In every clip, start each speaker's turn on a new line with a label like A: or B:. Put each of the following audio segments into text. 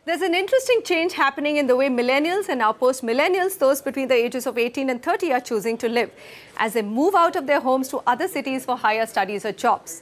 A: There's an interesting change happening in the way millennials and now post-millennials, those between the ages of 18 and 30, are choosing to live as they move out of their homes to other cities for higher studies or jobs.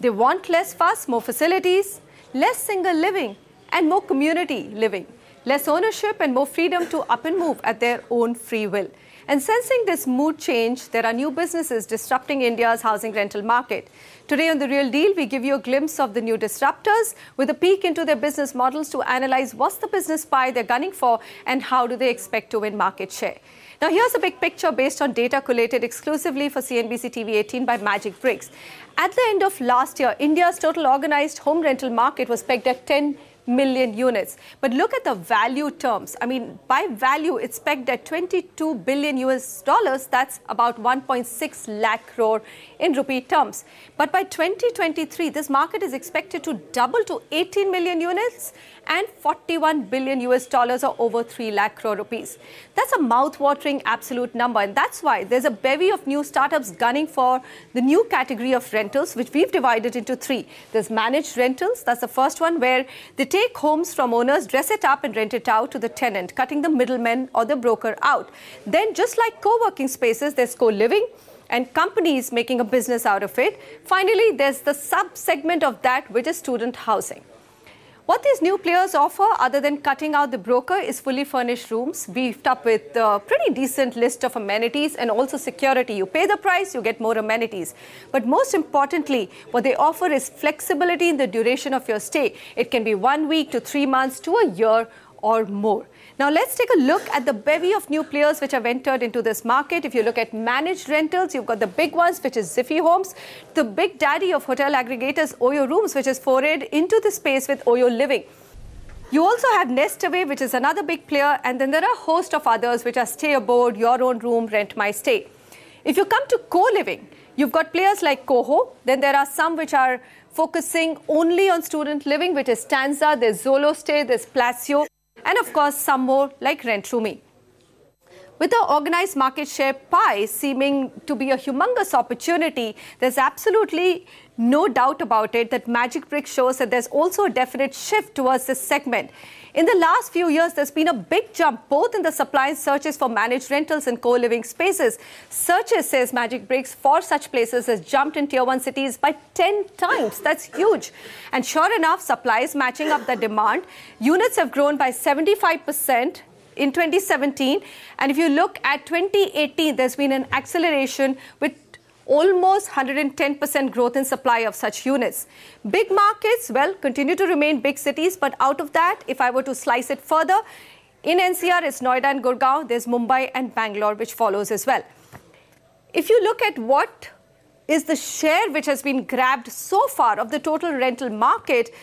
A: They want less fuss, more facilities, less single living and more community living, less ownership and more freedom to up and move at their own free will. And sensing this mood change, there are new businesses disrupting India's housing rental market. Today on The Real Deal, we give you a glimpse of the new disruptors with a peek into their business models to analyze what's the business pie they're gunning for and how do they expect to win market share. Now, here's a big picture based on data collated exclusively for CNBC TV 18 by Magic Bricks. At the end of last year, India's total organized home rental market was pegged at 10 million units. But look at the value terms. I mean, by value, it's pegged at 22 billion US dollars. That's about 1.6 lakh crore in rupee terms. But by 2023, this market is expected to double to 18 million units and 41 billion US dollars or over 3 lakh crore rupees. That's a mouth-watering absolute number. And that's why there's a bevy of new startups gunning for the new category of rentals, which we've divided into three. There's managed rentals. That's the first one, where they take homes from owners, dress it up and rent it out to the tenant, cutting the middleman or the broker out. Then, just like co-working spaces, there's co-living and companies making a business out of it. Finally, there's the sub-segment of that, which is student housing. What these new players offer, other than cutting out the broker, is fully furnished rooms, beefed up with a pretty decent list of amenities and also security. You pay the price, you get more amenities. But most importantly, what they offer is flexibility in the duration of your stay. It can be 1 week to 3 months to a year or more. Now, let's take a look at the bevy of new players which have entered into this market. If you look at managed rentals, you've got the big ones, which is Ziffy Homes, the big daddy of hotel aggregators, Oyo Rooms, which is forayed into the space with Oyo Living. You also have Nestaway, which is another big player, and then there are a host of others which are Stay Aboard, Your Own Room, Rent My Stay. If you come to co-living, you've got players like Coho. Then there are some which are focusing only on student living, which is Stanza, there's Zolo Stay, there's Placio, and of course some more like Rentrumi. With the organized market share pie seeming to be a humongous opportunity, there's absolutely no doubt about it that Magic Bricks shows that there's also a definite shift towards this segment. In the last few years, there's been a big jump both in the supply and searches for managed rentals and co-living spaces. Searches, says Magic Bricks, for such places has jumped in Tier 1 cities by 10 times. That's huge. And sure enough, supply is matching up the demand. Units have grown by 75% in 2017. And if you look at 2018, there's been an acceleration with almost 110% growth in supply of such units. Big markets, well, continue to remain big cities, but out of that, if I were to slice it further, in NCR, it's Noida and Gurgaon, there's Mumbai and Bangalore, which follows as well. If you look at what is the share which has been grabbed so far of the total rental market,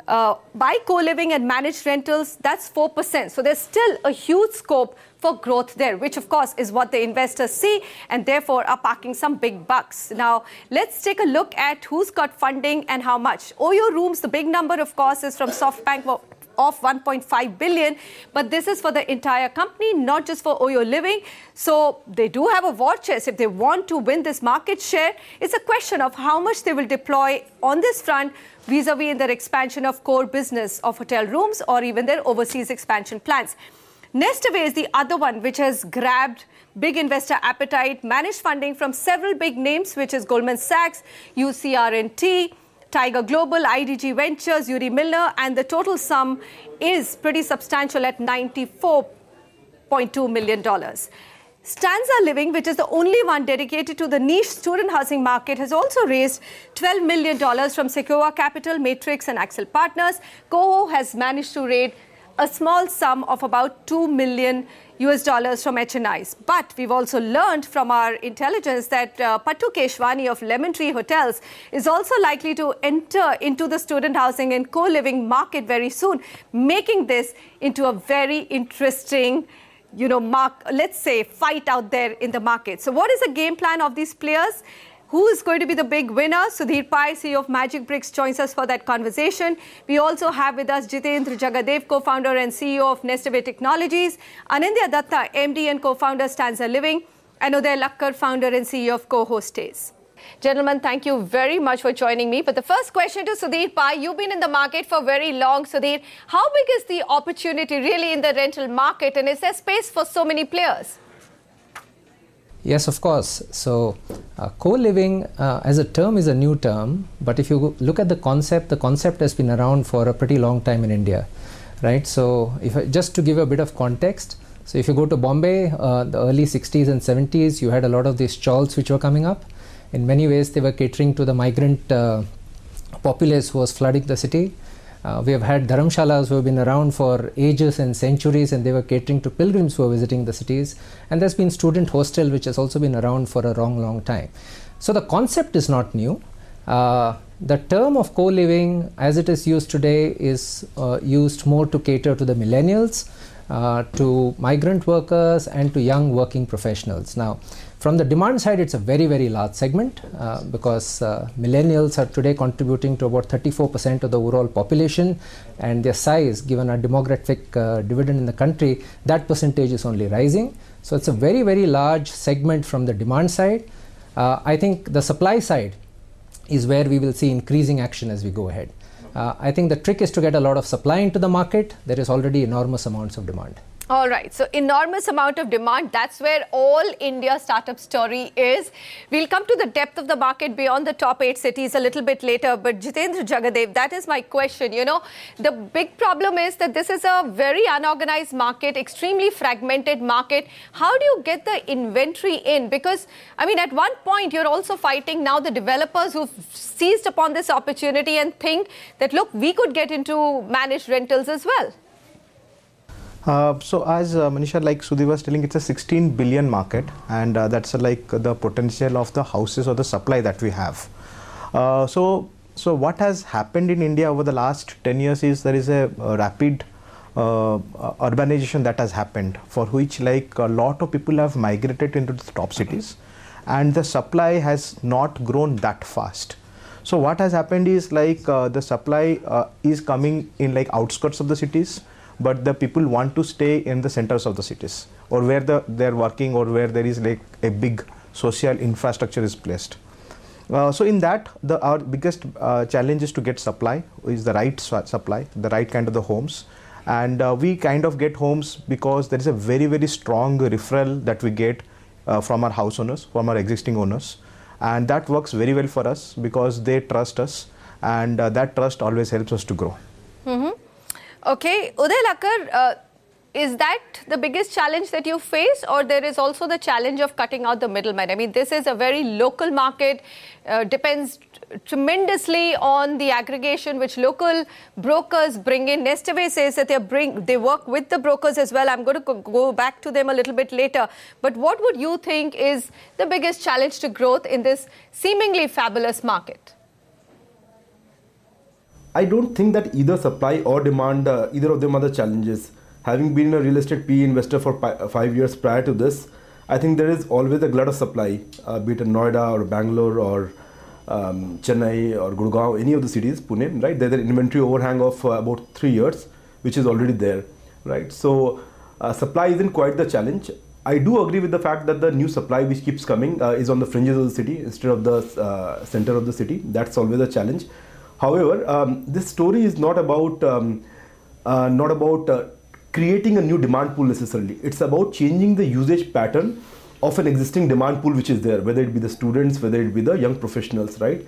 A: by co-living and managed rentals, that's 4%. So there's still a huge scope for growth there, which of course is what the investors see and therefore are parking some big bucks. Now, let's take a look at who's got funding and how much. Oyo Rooms, the big number, of course, is from SoftBank of 1.5 billion, but this is for the entire company, not just for Oyo Living. So they do have a war chest. If they want to win this market share, it's a question of how much they will deploy on this front vis-a-vis in their expansion of core business of hotel rooms or even their overseas expansion plans. Nestaway is the other one which has grabbed big investor appetite, managed funding from several big names, which is Goldman Sachs, UCRNT, Tiger Global, IDG Ventures, Yuri Milner, and the total sum is pretty substantial at $94.2 million. Stanza Living, which is the only one dedicated to the niche student housing market, has also raised $12 million from Sequoia Capital, Matrix, and Axel Partners. Coho has managed to raise a small sum of about $2 million from HNIs. But we've also learned from our intelligence that Pattu Keshwani of Lemon Tree Hotels is also likely to enter into the student housing and co-living market very soon, making this into a very interesting, let's say, fight out there in the market. So what is the game plan of these players? Who is going to be the big winner? Sudhir Pai, CEO of Magic Bricks, joins us for that conversation. We also have with us Jitendra Jagadev, co-founder and CEO of Nestaway Technologies, Anindya Datta, MD and co-founder Stanza Living, and Uday Lakkar, founder and CEO of Co-Host Stays. Gentlemen, thank you very much for joining me. But the first question to Sudhir Pai, you've been in the market for very long, Sudhir. How big is the opportunity really in the rental market, and is there space for so many players?
B: Yes, of course. So, co-living as a term is a new term, but if you look at the concept has been around for a pretty long time in India, right? So, just to give a bit of context, so if you go to Bombay, the early 60s and 70s, you had a lot of these chawls which were coming up. In many ways, they were catering to the migrant populace who was flooding the city. We have had dharamshalas who have been around for ages and centuries, and they were catering to pilgrims who were visiting the cities. And there's been student hostel, which has also been around for a long time. So the concept is not new. The term of co-living as it is used today is used more to cater to the millennials, to migrant workers and to young working professionals. Now, from the demand side, it's a very large segment because millennials are today contributing to about 34% of the overall population, and their size, given our demographic dividend in the country, that percentage is only rising. So it's a very large segment from the demand side. I think the supply side is where we will see increasing action as we go ahead. I think the trick is to get a lot of supply into the market. There is already enormous amounts of demand.
A: All right, so enormous amount of demand. That's where all India startup story is. We'll come to the depth of the market beyond the top 8 cities a little bit later. But Jitendra Jagadev, that is my question. You know, the big problem is that this is a very unorganized market, extremely fragmented market. How do you get the inventory in? Because, I mean, at one point, you're also fighting now the developers who've seized upon this opportunity and think that, look, we could get into managed rentals as well.
C: So as Manisha, like Sudhir was telling, it's a 16 billion market, and that's like the potential of the houses or the supply that we have. So what has happened in India over the last 10 years is there is a rapid urbanization that has happened, for which like a lot of people have migrated into the top cities, and the supply has not grown that fast. So what has happened is like the supply is coming in like outskirts of the cities, but the people want to stay in the centers of the cities, or where they're working, or where there is like a big social infrastructure is placed. So in that, our biggest challenge is to get supply, is the right supply, the right kind of the homes. And we kind of get homes because there is a very strong referral that we get from our house owners, from our existing owners. And that works very well for us because they trust us, and that trust always helps us to grow.
A: Okay, Uday Lakkar, is that the biggest challenge that you face, or there is also the challenge of cutting out the middleman? I mean, this is a very local market, depends tremendously on the aggregation which local brokers bring in. Nestaway says that they work with the brokers as well. I'm going to go back to them a little bit later. But what would you think is the biggest challenge to growth in this seemingly fabulous market?
D: I don't think that either supply or demand, either of them are the challenges. Having been a real estate PE investor for 5 years prior to this, I think there is always a glut of supply, be it in Noida or Bangalore or Chennai or Gurgaon, any of the cities, Pune, right? There's an inventory overhang of about 3 years, which is already there, right? So supply isn't quite the challenge. I do agree with the fact that the new supply which keeps coming is on the fringes of the city instead of the center of the city. That's always a challenge. However, this story is not about creating a new demand pool necessarily. It's about changing the usage pattern of an existing demand pool which is there, whether it be the students, whether it be the young professionals, right?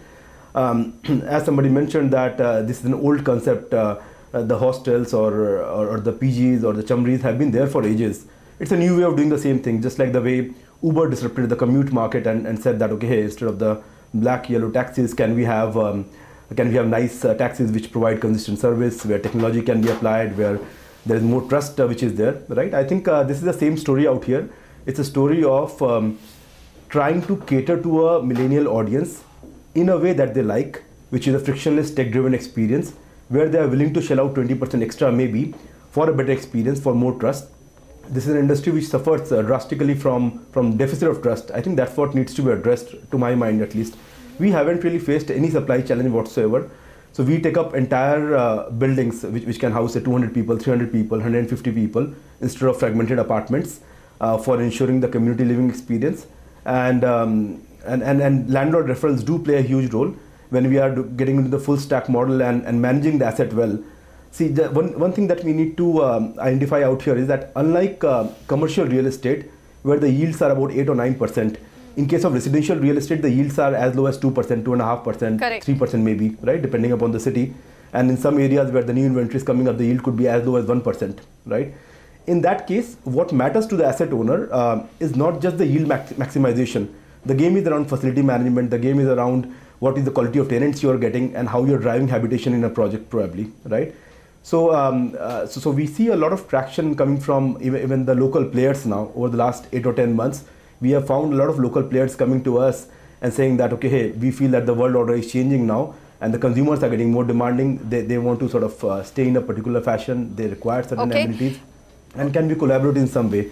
D: As somebody mentioned that this is an old concept, the hostels or the PGs or the chamris have been there for ages. It's a new way of doing the same thing, just like the way Uber disrupted the commute market and said that, okay, hey, instead of the black, yellow taxis, can we have nice taxis which provide consistent service, where technology can be applied, where there is more trust which is there, right? I think this is the same story out here. It's a story of trying to cater to a millennial audience in a way that they like, which is a frictionless tech-driven experience, where they are willing to shell out 20% extra maybe for a better experience, for more trust. This is an industry which suffers drastically from deficit of trust. I think that's what needs to be addressed, to my mind at least. We haven't really faced any supply challenge whatsoever. So we take up entire buildings which can house 200 people, 300 people, 150 people instead of fragmented apartments for ensuring the community living experience. And and landlord referrals do play a huge role when we are getting into the full stack model and managing the asset well. See, one thing that we need to identify out here is that unlike commercial real estate, where the yields are about 8 or 9%, in case of residential real estate, the yields are as low as 2%, 2.5%, 3% maybe, right, depending upon the city. And in some areas where the new inventory is coming up, the yield could be as low as 1%, right? In that case, what matters to the asset owner is not just the yield maximization. The game is around facility management. The game is around what is the quality of tenants you are getting and how you're driving habitation in a project probably, right? So, so we see a lot of traction coming from even the local players now. Over the last 8 or 10 months, we have found a lot of local players coming to us and saying that, okay, hey, we feel that the world order is changing now and the consumers are getting more demanding. They want to sort of stay in a particular fashion. They require certain amenities. And can we collaborate in some way?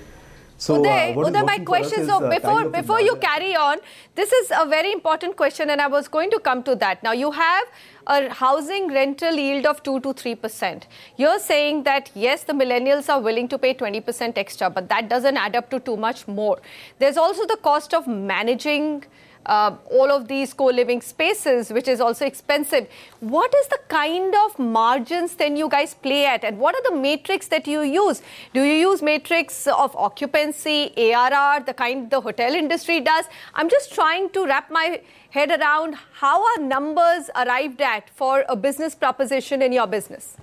D: So,
A: Uday, my question, so before you carry on, this is a very important question and I was going to come to that. Now, you have a housing rental yield of 2 to 3%. You're saying that, yes, the millennials are willing to pay 20% extra, but that doesn't add up to too much more. There's also the cost of managing all of these co-living spaces, which is also expensive. What is the kind of margins then you guys play at, and what are the metrics that you use? Do you use matrix of occupancy, ARR, the kind the hotel industry does? I'm just trying to wrap my head around how are numbers arrived at for a business proposition in your business?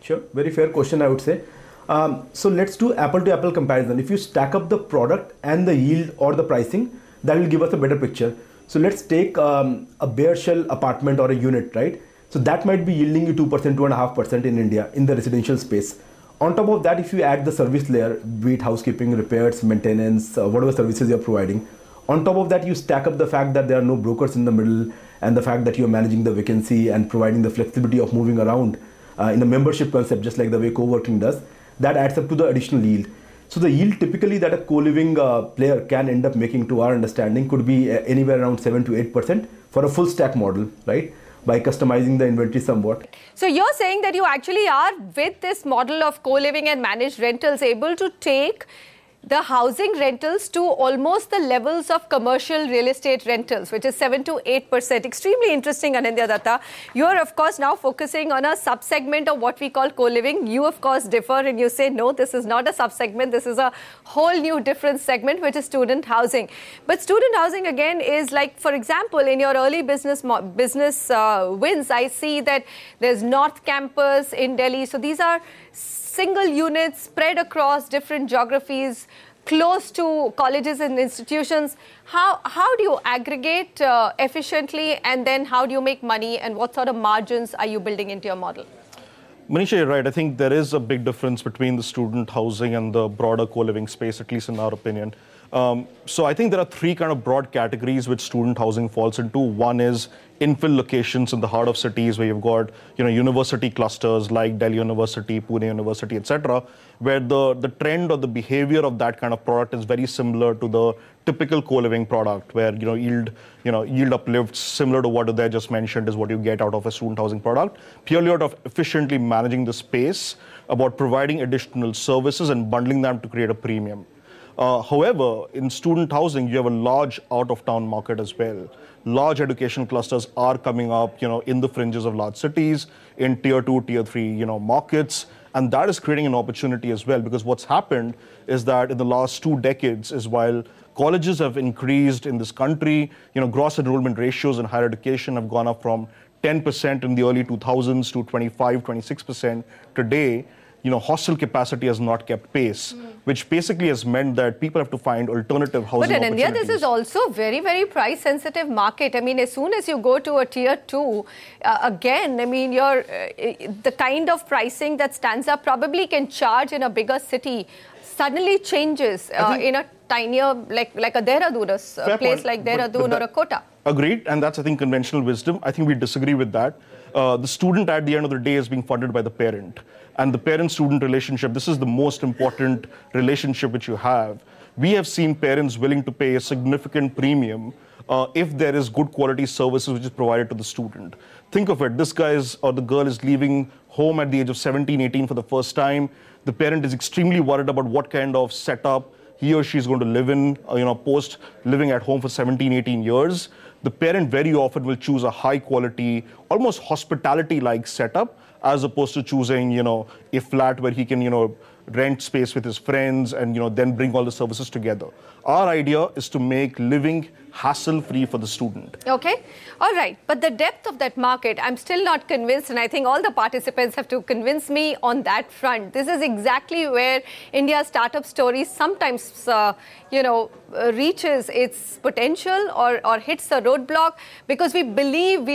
D: Sure, very fair question, I would say. So let's do apple-to-apple comparison. If you stack up the product and the yield or the pricing, that will give us a better picture. So let's take a bare shell apartment or a unit, right? So that might be yielding you 2%, 2.5% in India in the residential space. On top of that, if you add the service layer, be it housekeeping, repairs, maintenance, whatever services you're providing, on top of that, you stack up the fact that there are no brokers in the middle and the fact that you're managing the vacancy and providing the flexibility of moving around in a membership concept, just like the way co-working does, that adds up to the additional yield. So the yield typically that a co-living player can end up making, to our understanding, could be anywhere around 7 to 8% for a full stack model, right? By customizing the inventory somewhat.
A: So you're saying that you actually are, with this model of co-living and managed rentals, able to take the housing rentals to almost the levels of commercial real estate rentals, which is 7 to 8%. Extremely interesting, Anindya Datta. You are, of course, now focusing on a subsegment of what we call co-living. You, of course, differ and you say, no, this is not a subsegment. This is a whole new different segment, which is student housing. But student housing, again, is like, for example, in your early business wins, I see that there's North Campus in Delhi. So these are single units spread across different geographies, close to colleges and institutions. How do you aggregate efficiently, and then how do you make money, and what sort of margins are you building into your model?
E: Manisha, you're right. I think there is a big difference between the student housing and the broader co-living space, at least in our opinion. So I think there are three kind of broad categories which student housing falls into. One is infill locations in the heart of cities where you've got, university clusters like Delhi University, Pune University, etc., where the trend or the behavior of that kind of product is very similar to the typical co-living product, where yield uplifts similar to what Uday just mentioned is what you get out of a student housing product, purely out of efficiently managing the space, about providing additional services and bundling them to create a premium. However, in student housing, you have a large out-of-town market as well. Large education clusters are coming up, in the fringes of large cities, in tier 2, tier 3, markets. And that is creating an opportunity as well, because what's happened is that in the last 2 decades is while colleges have increased in this country, gross enrollment ratios in higher education have gone up from 10% in the early 2000s to 25, 26% today. Hostel capacity has not kept pace, which basically has meant that people have to find alternative housing opportunities.
A: But in India, this is also very, very price-sensitive market. I mean, as soon as you go to a tier 2, again, I mean, the kind of pricing that stands up probably can charge in a bigger city suddenly changes in a tinier, like a Dehradun, a place like Dehradun or a Kota.
E: Agreed, and that's, I think, conventional wisdom. I think we disagree with that. The student at the end of the day is being funded by the parent. And the parent-student relationship, this is the most important relationship which you have. We have seen parents willing to pay a significant premium if there is good quality services which is provided to the student. Think of it, this guy or the girl is leaving home at the age of 17, 18 for the first time. The parent is extremely worried about what kind of setup, he or she is going to live in, post living at home for 17, 18 years, the parent very often will choose a high quality, almost hospitality-like setup, as opposed to choosing, a flat where he can, rent space with his friends and, then bring all the services together. Our idea is to make living hassle-free for the student.
A: Okay. All right. But the depth of that market, I'm still not convinced, and I think all the participants have to convince me on that front. This is exactly where India's startup story sometimes, reaches its potential or hits a roadblock, because we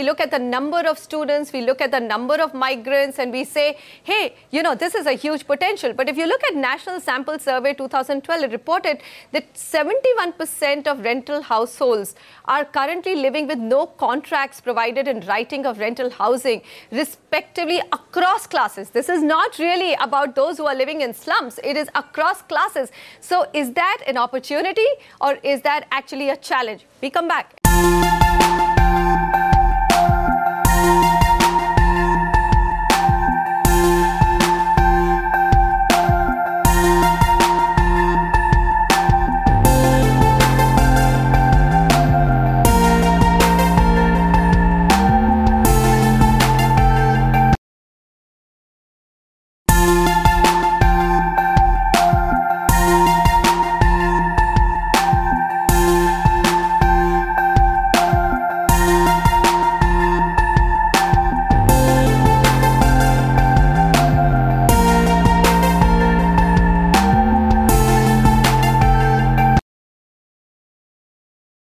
A: look at the number of students, we look at the number of migrants, and we say, hey, this is a huge potential. But if you look at National Sample Survey 2012, it reported that 71% of rental households are currently living with no contracts provided in writing of rental housing, respectively across classes. This is not really about those who are living in slums. It is across classes. So is that an opportunity, or is that actually a challenge? We come back.